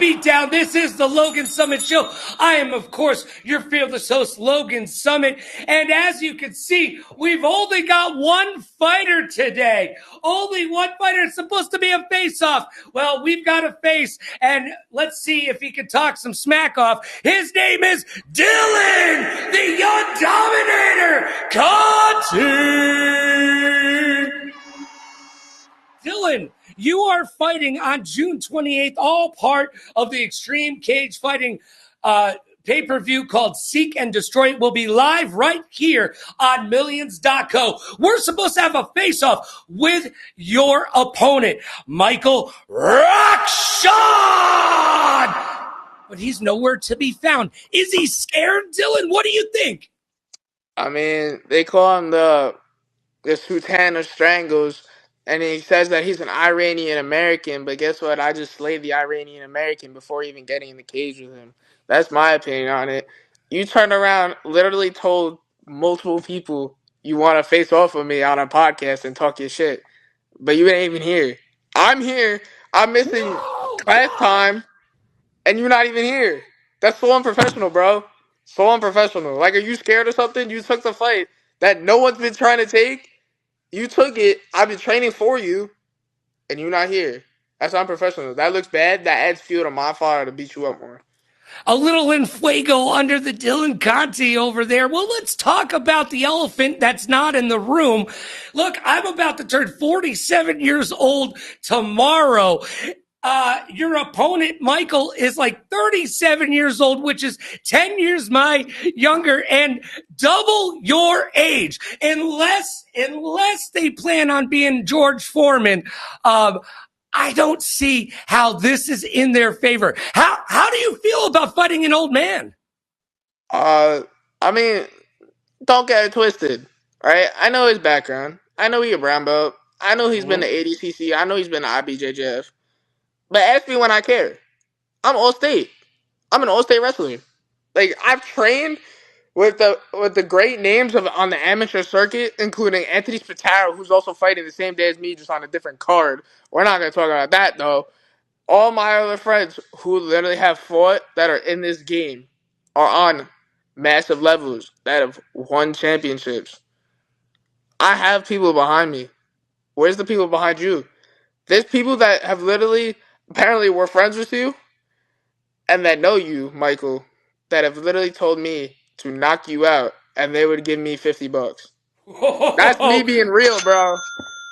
Beatdown. This is the Logan Summit Show. I am, of course, your fearless host, Logan Summit. And as you can see, we've only got one fighter today. Only one fighter. It's supposed to be a face-off. Well, we've got a face, and let's see if he can talk some smack off. His name is Dylan, the Young Dominator Conti. Dylan, you are fighting on June 28th, all part of the Extreme Cage Fighting pay-per-view called Seek and Destroy. It will be live right here on Millions.co. We're supposed to have a face-off with your opponent, Michael Rockshot. But he's nowhere to be found. Is he scared, Dylan? What do you think? I mean, they call him the Sultan of Strangles, and he says that he's an Iranian American, but guess what? I just slayed the Iranian American before even getting in the cage with him. That's my opinion on it. You turned around, literally told multiple people you want to face off with me on a podcast and talk your shit, but you ain't even here. I'm here. I'm missing class time, and you're not even here. That's so unprofessional, bro. So unprofessional. Like, are you scared or something? You took the fight that no one's been trying to take. You took it. I've been training for you, and you're not here. That's unprofessional. That looks bad. That adds fuel to my fire to beat you up more. A little in fuego under the Dylan Conti over there. Well, let's talk about the elephant that's not in the room. Look, I'm about to turn 47 years old tomorrow. Your opponent, Michael, is like 37 years old, which is 10 years my younger and double your age. Unless they plan on being George Foreman, I don't see how this is in their favor. How do you feel about fighting an old man? I mean, don't get it twisted, right? I know his background. I know he's a brown belt. I know he's been to ADCC. I know he's been to IBJJF. But ask me when I care. I'm All-State. I'm an All-State wrestler. Like, I've trained with the great names on the amateur circuit, including Anthony Spataro, who's also fighting the same day as me, just on a different card. We're not going to talk about that, though. All my other friends who literally have fought that are in this game are on massive levels that have won championships. I have people behind me. Where's the people behind you? There's people that have literally, apparently were friends with you, and that know you, Michael, that have literally told me to knock you out, and they would give me $50. That's me being real, bro.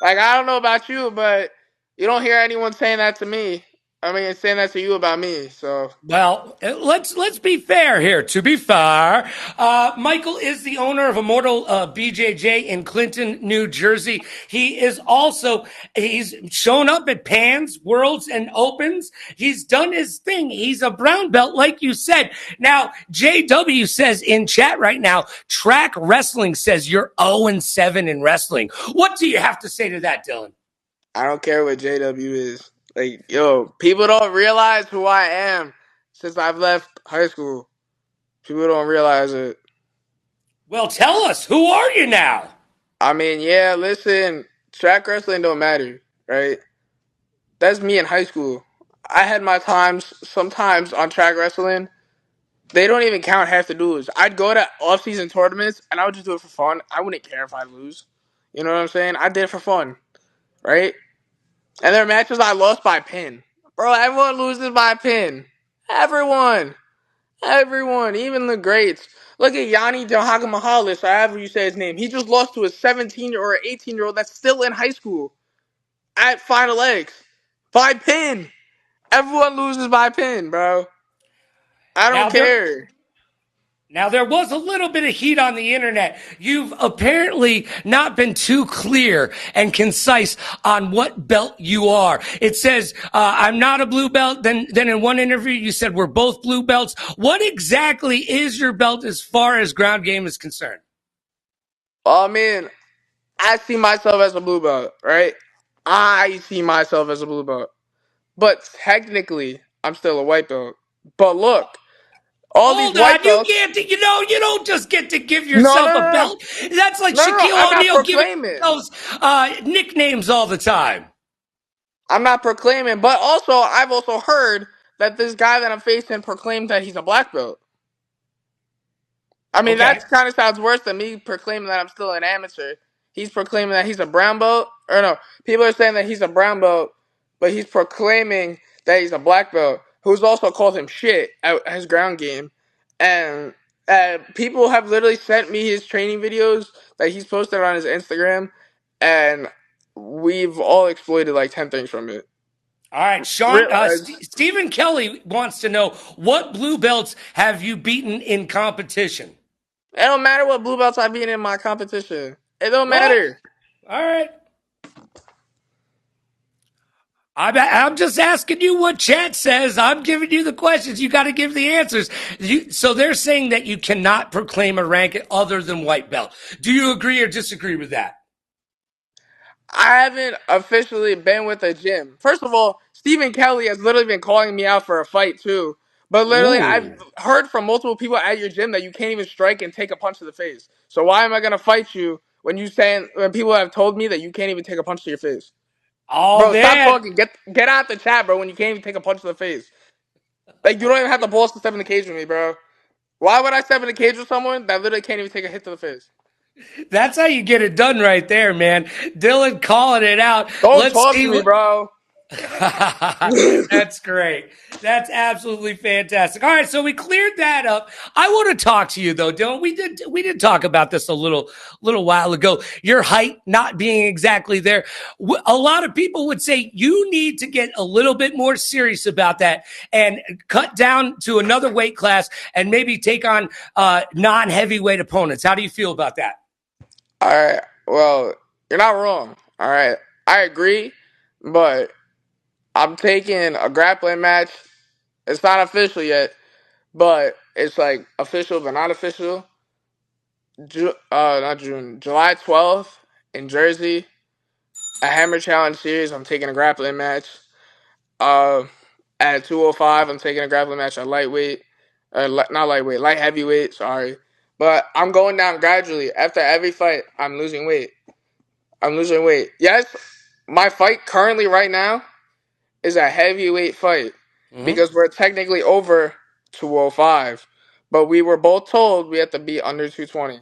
Like, I don't know about you, but you don't hear anyone saying that to me. I mean, saying that to you about me, so. Well, let's be fair here. To be fair, Michael is the owner of Immortal BJJ in Clinton, New Jersey. He's shown up at Pans, Worlds, and Opens. He's done his thing. He's a brown belt, like you said. Now, JW says in chat right now, Track Wrestling says you're 0-7 in wrestling. What do you have to say to that, Dylan? I don't care what JW is. Like, yo, people don't realize who I am since I've left high school. People don't realize it. Well, tell us, who are you now? I mean, yeah, listen, track wrestling don't matter, right? That's me in high school. I had my times sometimes on track wrestling. They don't even count half the duels. I'd go to off-season tournaments, and I would just do it for fun. I wouldn't care if I lose. You know what I'm saying? I did it for fun, right? And there are matches I lost by pin. Bro, everyone loses by pin. Everyone. Everyone. Even the greats. Look at Yanni Delhagamahalis, or however you say his name. He just lost to a 17-year or 18-year-old that's still in high school at Final X. By pin. Everyone loses by pin, bro. I don't care. Now, there was a little bit of heat on the internet. You've apparently not been too clear and concise on what belt you are. It says, I'm not a blue belt. Then in one interview, you said we're both blue belts. What exactly is your belt as far as ground game is concerned? I mean, I see myself as a blue belt, right? I see myself as a blue belt. But technically, I'm still a white belt. But look, all these Hold on, white belts. you don't just get to give yourself a belt. That's like Shaquille I'm not O'Neal giving proclaiming. those nicknames all the time. I'm not proclaiming, but also I've also heard that this guy that I'm facing proclaimed that he's a black belt. I mean, Okay. that kind of sounds worse than me proclaiming that I'm still an amateur. He's proclaiming that he's a brown belt. Or no, people are saying that he's a brown belt, but he's proclaiming that he's a black belt, who's also called him shit at his ground game. And people have literally sent me his training videos that he's posted on his Instagram, and we've all exploited like 10 things from it. All right, Sean. Stephen Kelly wants to know what blue belts have you beaten in competition? It don't matter what blue belts I beat in my competition. It don't What? matter. All right. I'm just asking you what chat says. I'm giving you the questions. You got to give the answers. So they're saying that you cannot proclaim a rank other than white belt. Do you agree or disagree with that? I haven't officially been with a gym. First of all, Stephen Kelly has literally been calling me out for a fight too. But literally, I've Ooh. heard from multiple people at your gym that you can't even strike and take a punch to the face. So why am I gonna fight you when people have told me that you can't even take a punch to your face? Oh, Bro, stop man. talking. Get out the chat, bro. When you can't even take a punch to the face, like you don't even have the balls to step in the cage with me, bro. Why would I step in the cage with someone that literally can't even take a hit to the face? That's how you get it done right there, man. Dylan calling it out. Don't Let's talk to see me, what. bro. That's great. That's absolutely fantastic. All right, so we cleared that up. I want to talk to you though, Dylan. We did talk about this a little while ago. Your height not being exactly there. A lot of people would say you need to get a little bit more serious about that and cut down to another weight class and maybe take on non-heavyweight opponents. How do you feel about that? All right. Well, you're not wrong. All right. I agree, but I'm taking a grappling match. It's not official yet, but it's like official but not official. Not June, July 12th in Jersey, a Hammer Challenge series. I'm taking a grappling match. Uh, at 205, I'm taking a grappling match at lightweight, not lightweight, light heavyweight. Sorry, but I'm going down gradually. After every fight, I'm losing weight. I'm losing weight. Yes, my fight currently right now is a heavyweight fight Mm-hmm. because we're technically over 205, but we were both told we had to be under 220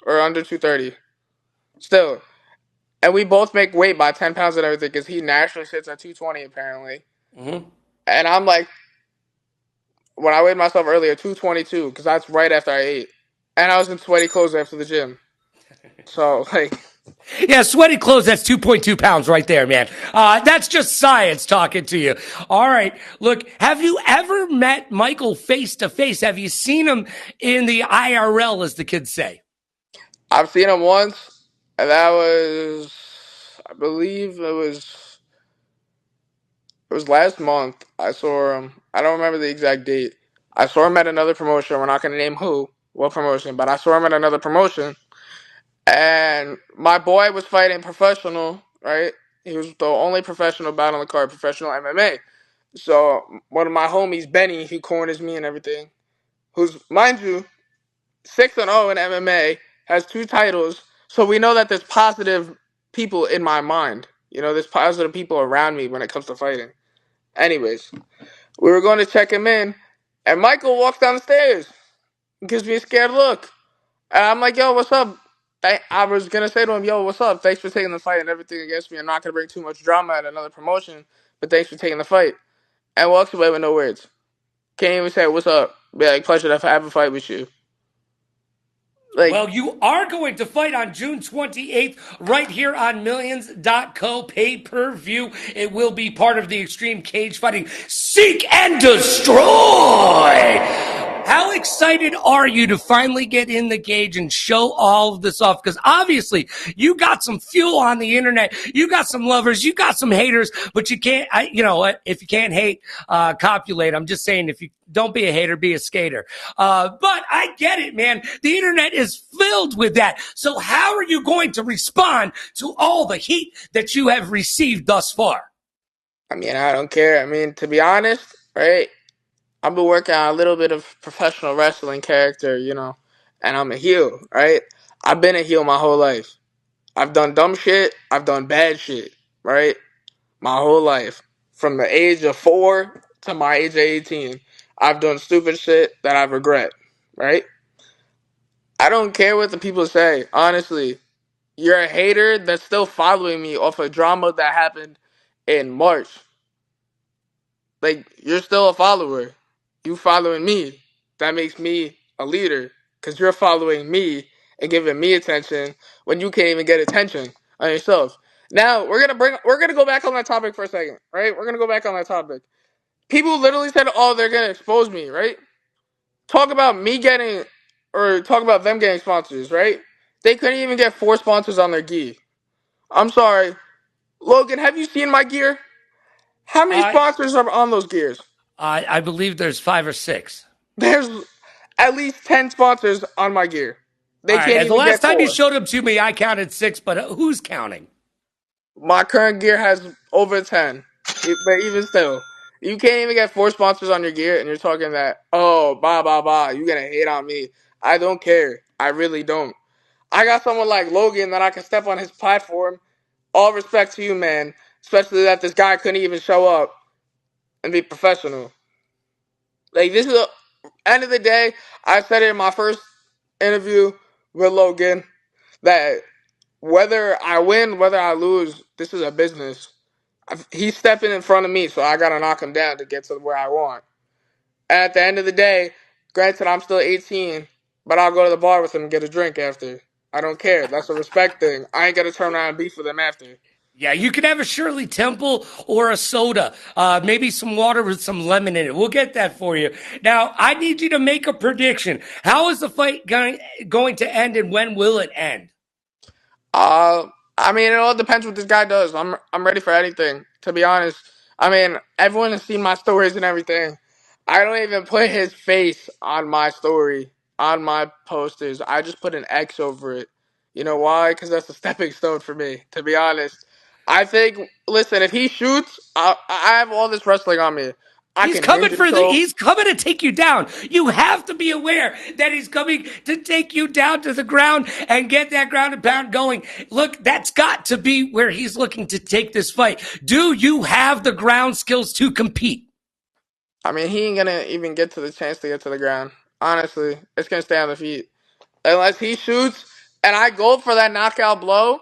or under 230. Still, and we both make weight by 10 pounds and everything because he naturally sits at 220 apparently. Mm-hmm. And I'm like, when I weighed myself earlier, 222 because that's right after I ate, and I was in sweaty clothes after the gym. So like. Yeah, sweaty clothes, that's 2.2 pounds right there, man. That's just science talking to you. All right. Look, have you ever met Michael face to face? Have you seen him in the IRL, as the kids say? I've seen him once, and that was, I believe it was last month. I saw him. I don't remember the exact date. I saw him at another promotion. We're not going to name what promotion, but I saw him at another promotion. And my boy was fighting professional, right? He was the only professional bout on the card, professional MMA. So one of my homies, Benny, he corners me and everything. Who's, mind you, 6-0 in MMA, has 2 titles. So we know that there's positive people in my mind. You know, there's positive people around me when it comes to fighting. Anyways, we were going to check him in, and Michael walks down the stairs and gives me a scared look. And I'm like, yo, what's up? I was going to say to him, yo, what's up? Thanks for taking the fight and everything against me. I'm not going to bring too much drama at another promotion, but thanks for taking the fight. And walks away with no words. Can't even say, what's up? Be like, pleasure to have a fight with you. Like, Well, you are going to fight on June 28th right here on Millions.co pay per view. It will be part of the Extreme Cage Fighting Seek and Destroy. How excited are you to finally get in the cage and show all of this off? Because obviously you got some fuel on the internet. You got some lovers. You got some haters, but you can't, you know what? If you can't hate, copulate. I'm just saying, if you don't be a hater, be a skater. But I get it, man. The internet is filled with that. So how are you going to respond to all the heat that you have received thus far? I mean, I don't care. I mean, to be honest, right? I've been working on a little bit of professional wrestling character, and I'm a heel, right? I've been a heel my whole life. I've done dumb shit. I've done bad shit, right? My whole life. From the age of 4 to my age of 18, I've done stupid shit that I regret, right? I don't care what the people say. Honestly, you're a hater that's still following me off a drama that happened in March. Like, you're still a follower. You following me. That makes me a leader. Because you're following me and giving me attention when you can't even get attention on yourself. Now, we're gonna go back on that topic for a second, right? We're gonna go back on that topic. People literally said, oh, they're gonna expose me, right? Talk about me getting, or talk about them getting sponsors, right? They couldn't even get 4 sponsors on their gi. I'm sorry. Logan, have you seen my gear? How many I sponsors are on those gears? I believe there's 5 or 6. There's at least 10 sponsors on my gear. All They right, can't and the even last get time you 4. showed them to me, I counted 6, but who's counting? My current gear has over 10. But even still, you can't even get 4 sponsors on your gear and you're talking that, oh, blah, blah, blah, you gonna hate on me. I don't care. I really don't. I got someone like Logan that I can step on his platform. All respect to you, man. Especially that this guy couldn't even show up and be professional. Like, this is a, end of the day, I said it in my first interview with Logan that whether I win, whether I lose, this is a business. He's stepping in front of me, so I gotta knock him down to get to where I want. And at the end of the day, granted, I'm still 18, but I'll go to the bar with him and get a drink after. I don't care. That's a respect thing. I ain't gonna turn around and beef with him after. Yeah, you could have a Shirley Temple or a soda, maybe some water with some lemon in it. We'll get that for you. Now, I need you to make a prediction. How is the fight going to end, and when will it end? Uh, I mean, it all depends what this guy does. I'm ready for anything, to be honest. I mean, everyone has seen my stories and everything. I don't even put his face on my story, on my posters. I just put an X over it. You know why? Because that's a stepping stone for me, to be honest. I think, listen, if he shoots, I have all this wrestling on me. I He's can coming ninja for the. choke. He's coming to take you down. You have to be aware that he's coming to take you down to the ground and get that ground and pound going. Look, that's got to be where he's looking to take this fight. Do you have the ground skills to compete? I mean, he ain't gonna even get to the chance to get to the ground. Honestly, it's gonna stay on the feet. Unless he shoots and I go for that knockout blow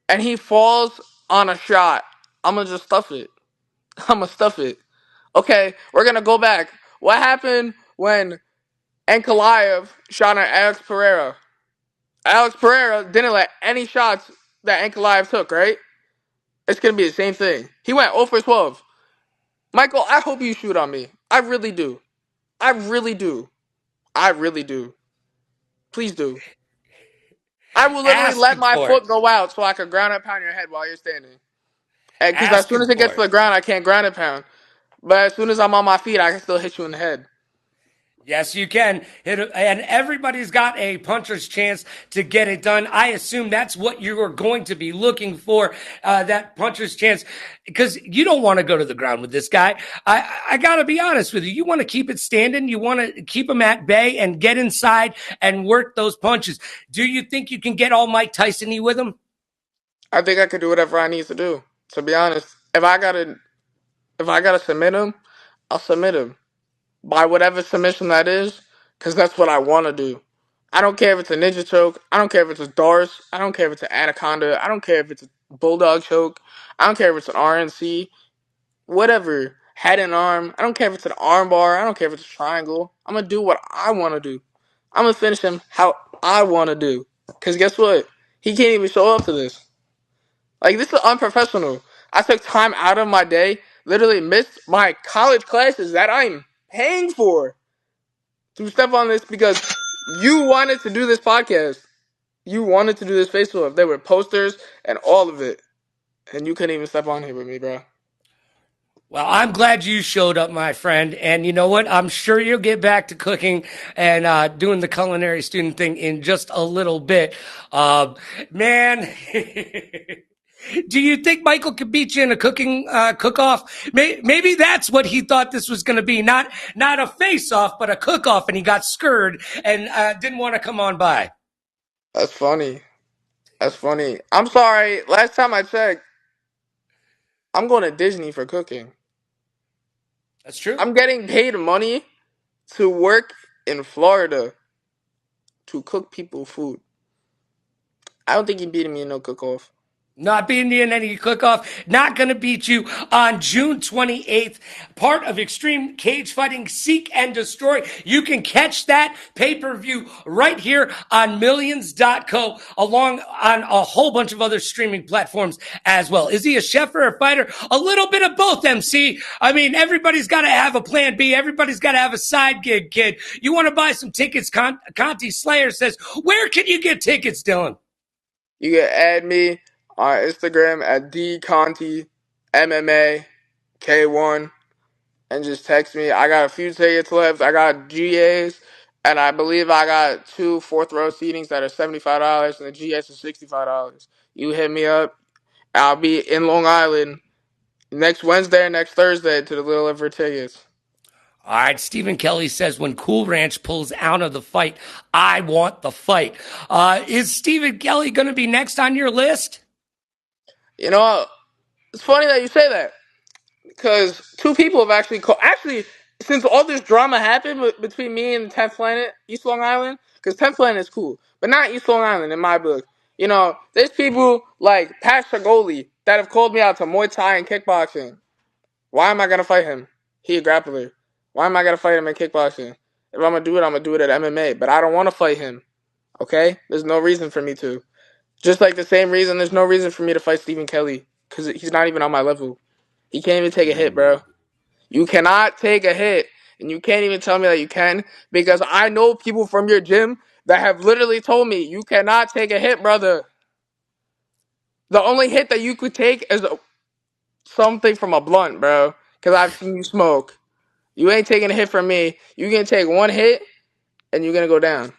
and he falls on a shot, I'm gonna just stuff it. I'm gonna stuff it. Okay, we're gonna go back. What happened when Ankalaev shot at Alex Pereira? Alex Pereira didn't let any shots that Ankalaev took, right? It's gonna be the same thing. He went 0 for 12. Michael, I hope you shoot on me. I really do. I really do. I really do. Please do. I will literally let Asking my for it. foot go out so I can ground and pound your head while you're standing. Because as soon Asking as it gets for to it. the ground, I can't ground and pound. But as soon as I'm on my feet, I can still hit you in the head. Yes, you can. And everybody's got a puncher's chance to get it done. I assume that's what you are going to be looking for, that puncher's chance, because you don't want to go to the ground with this guy. I got to be honest with you. You want to keep it standing. You want to keep him at bay and get inside and work those punches. Do you think you can get all Mike Tyson-y with him? I think I could do whatever I need to do. To be honest, if I gotta submit him, I'll submit him by whatever submission that is, because that's what I want to do. I don't care if it's a ninja choke. I don't care if it's a Doris. I don't care if it's an anaconda. I don't care if it's a bulldog choke. I don't care if it's an RNC. Whatever. Head and arm. I don't care if it's an arm bar. I don't care if it's a triangle. I'm gonna do what I want to do. I'm gonna finish him how I want to do. Cause guess what? He can't even show up to this. Like, this is unprofessional. I took time out of my day, literally missed my college classes that I'm paying for to step on this because you wanted to do this podcast. You wanted to do this Facebook. There were posters and all of it, and you couldn't even step on here with me, bro. Well, I'm glad you showed up, my friend. And you know what? I'm sure you'll get back to cooking and doing the culinary student thing in just a little bit. Man, do you think Michael could beat you in a cooking cook-off? Maybe that's what he thought this was going to be. Not a face-off, but a cook-off, and he got scared and didn't want to come on by. That's funny. That's funny. I'm sorry. Last time I checked, I'm going to Disney for cooking. That's true. I'm getting paid money to work in Florida to cook people food. I don't think you're beating me in no cook-off. Not beating you in any cook-off. Not going to beat you on June 28th. Part of Extreme Cage Fighting Seek and Destroy. You can catch that pay-per-view right here on Millions.co, along on a whole bunch of other streaming platforms as well. Is he a chef or a fighter? A little bit of both, MC. I mean, everybody's got to have a plan B. Everybody's got to have a side gig, kid. You want to buy some tickets? Conti Slayer says, where can you get tickets, Dylan? You can add me on Instagram at dconti MMA K1 and just text me. I got a few tickets left. I got GAs, and I believe I got 2 fourth-row seatings that are $75, and the GS is $65. You hit me up. I'll be in Long Island next Wednesday and next Thursday to deliver for tickets. All right, Stephen Kelly says when Cool Ranch pulls out of the fight, I want the fight. Is Stephen Kelly going to be next on your list? You know, it's funny that you say that because 2 people have actually since all this drama happened between me and 10th Planet, East Long Island, because 10th Planet is cool, but not East Long Island in my book. You know, there's people like Pat Shagoli that have called me out to Muay Thai and kickboxing. Why am I gonna fight him? He a grappler. Why am I gonna fight him in kickboxing? If I'm gonna do it, I'm gonna do it at MMA. But I don't want to fight him. Okay? There's no reason for me to. Just like the same reason, there's no reason for me to fight Stephen Kelly because he's not even on my level. He can't even take a hit, bro. You cannot take a hit, and you can't even tell me that you can because I know people from your gym that have literally told me you cannot take a hit, brother. The only hit that you could take is something from a blunt, bro. Because I've seen you smoke. You ain't taking a hit from me. You can take one hit, and you're gonna go down.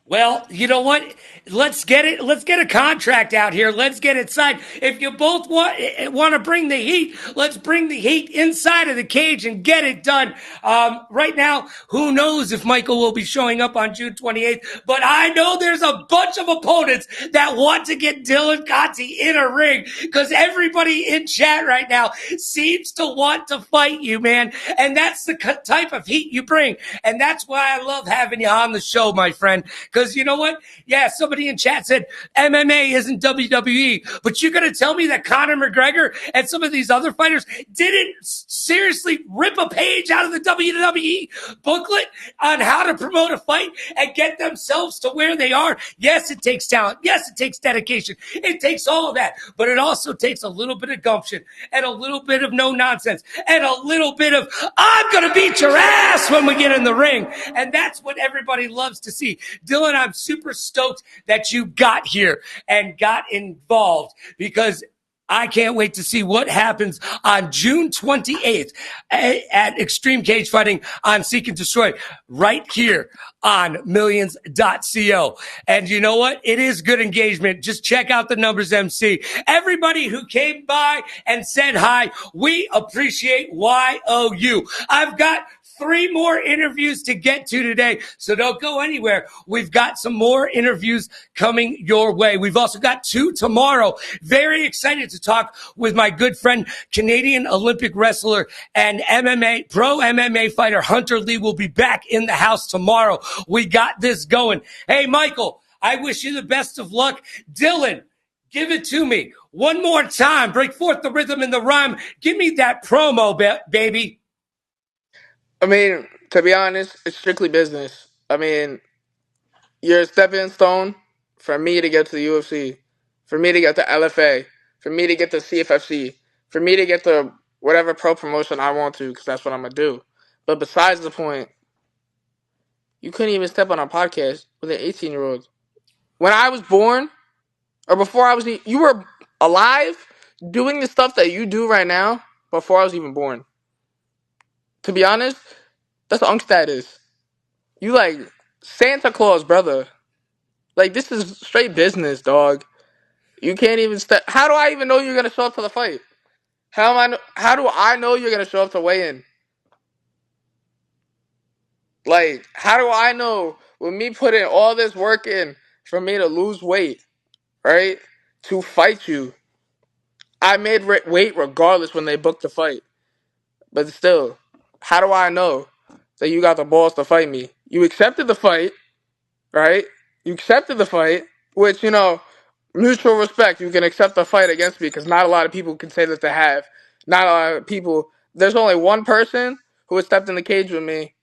Well, you know what? Let's get it. Let's get a contract out here. Let's get it signed. If you both want to bring the heat, let's bring the heat inside of the cage and get it done. Right now, who knows if Michael will be showing up on June 28th? But I know there's a bunch of opponents that want to get Dylan Conti in a ring because everybody in chat right now seems to want to fight you, man. And that's the type of heat you bring, and that's why I love having you on the show, my friend. Because you know what? Yeah, somebody in chat said MMA isn't WWE, but you're going to tell me that Conor McGregor and some of these other fighters didn't seriously rip a page out of the WWE booklet on how to promote a fight and get themselves to where they are? Yes, it takes talent. Yes, it takes dedication. It takes all of that, but it also takes a little bit of gumption and a little bit of no nonsense and a little bit of I'm going to beat your ass when we get in the ring. And that's what everybody loves to see. Dylan, I'm super stoked that you got here and got involved because I can't wait to see what happens on June 28th at Extreme Cage Fighting on Seek and Destroy right here on Millions.co. And you know what? It is good engagement. Just check out the numbers, MC. Everybody who came by and said hi, we appreciate YOU. I've got 3 more interviews to get to today, so don't go anywhere. We've got some more interviews coming your way. We've also got 2 tomorrow. Very excited to talk with my good friend, Canadian Olympic wrestler and pro MMA fighter Hunter Lee will be back in the house tomorrow. We got this going. Hey, Michael, I wish you the best of luck. Dylan, give it to me. One more time. Break forth the rhythm and the rhyme. Give me that promo, baby. I mean, to be honest, it's strictly business. I mean, you're a stepping stone for me to get to the UFC, for me to get to LFA, for me to get to CFFC, for me to get to whatever pro promotion I want to, because that's what I'm going to do. But besides the point, you couldn't even step on a podcast with an 18-year-old. When I was born, or before I was, you were alive doing the stuff that you do right now before I was even born. To be honest, that's unk status. You like Santa Claus, brother. Like, this is straight business, dog. You can't even step. How do I even know you're gonna show up to the fight? How do I know you're gonna show up to weigh in? Like, how do I know with me putting all this work in for me to lose weight, right? To fight you, I made weight regardless when they booked the fight. But still, how do I know that you got the balls to fight me? You accepted the fight, right? You accepted the fight, which, mutual respect. You can accept the fight against me because not a lot of people can say that they have. Not a lot of people. There's only one person who has stepped in the cage with me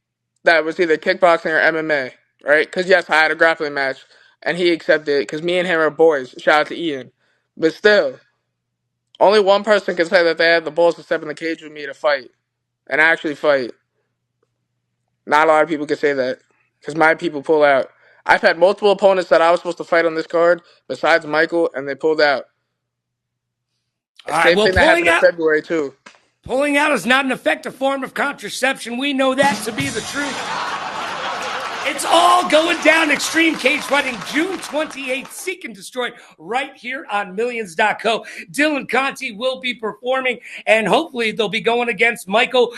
that was either kickboxing or MMA, right? Because, yes, I had a grappling match, and he accepted it because me and him are boys. Shout out to Ian. But still, only one person can say that they had the balls to step in the cage with me to fight and actually fight. Not a lot of people can say that because my people pull out. I've had multiple opponents that I was supposed to fight on this card besides Michael, and they pulled out. All right, Same well, thing that happened in February, too. Pulling out is not an effective form of contraception. We know that to be the truth. It's all going down. Extreme Cage Fighting, June 28th. Seek and Destroy right here on Millions.co. Dylan Conti will be performing, and hopefully they'll be going against Michael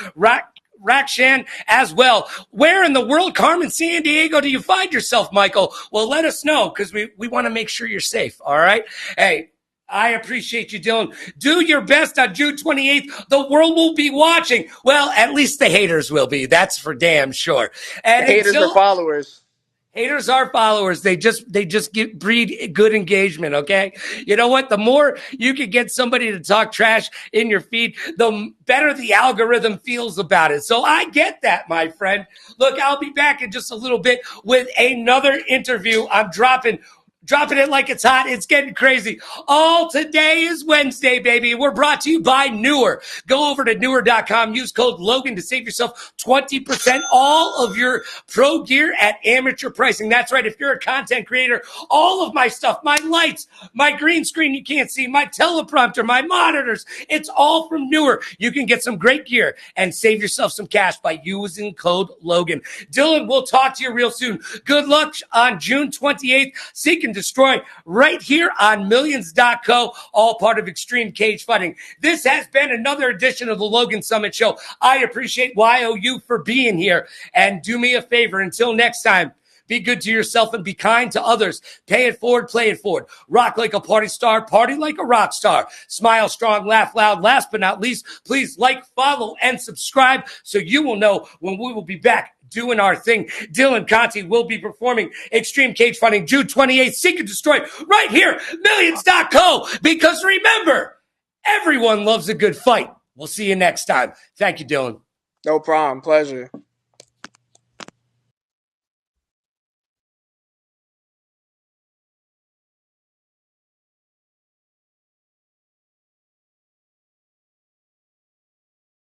Rakshan as well. Where in the world, Carmen, San Diego, do you find yourself, Michael? Well, let us know because we want to make sure you're safe, all right? Hey, I appreciate you, Dylan. Do your best on June 28th. The world will be watching. Well, at least the haters will be. That's for damn sure. And the haters are followers. Haters are followers. They just breed good engagement, okay? You know what? The more you can get somebody to talk trash in your feed, the better the algorithm feels about it. So I get that, my friend. Look, I'll be back in just a little bit with another interview. I'm dropping it like it's hot. It's getting crazy. All today is Wednesday, baby. We're brought to you by Newer. Go over to newer.com. Use code Logan to save yourself 20% all of your pro gear at amateur pricing. That's right. If you're a content creator, all of my stuff, my lights, my green screen you can't see, my teleprompter, my monitors, it's all from Newer. You can get some great gear and save yourself some cash by using code Logan. Dylan, we'll talk to you real soon. Good luck on June 28th. Seek and Destroy right here on Millions.co, all part of Extreme Cage Fighting. This has been another edition of the Logan Summit Show. I appreciate YOU for being here. And do me a favor, until next time, be good to yourself and be kind to others. Pay it forward, play it forward. Rock like a party star, party like a rock star. Smile strong, laugh loud. Last but not least, please like, follow, and subscribe so you will know when we will be back doing our thing. Dylan Conti will be performing Extreme Cage Fighting June 28th. Seek and Destroy right here, Millions.co. Because remember, everyone loves a good fight. We'll see you next time. Thank you, Dylan. No problem. Pleasure.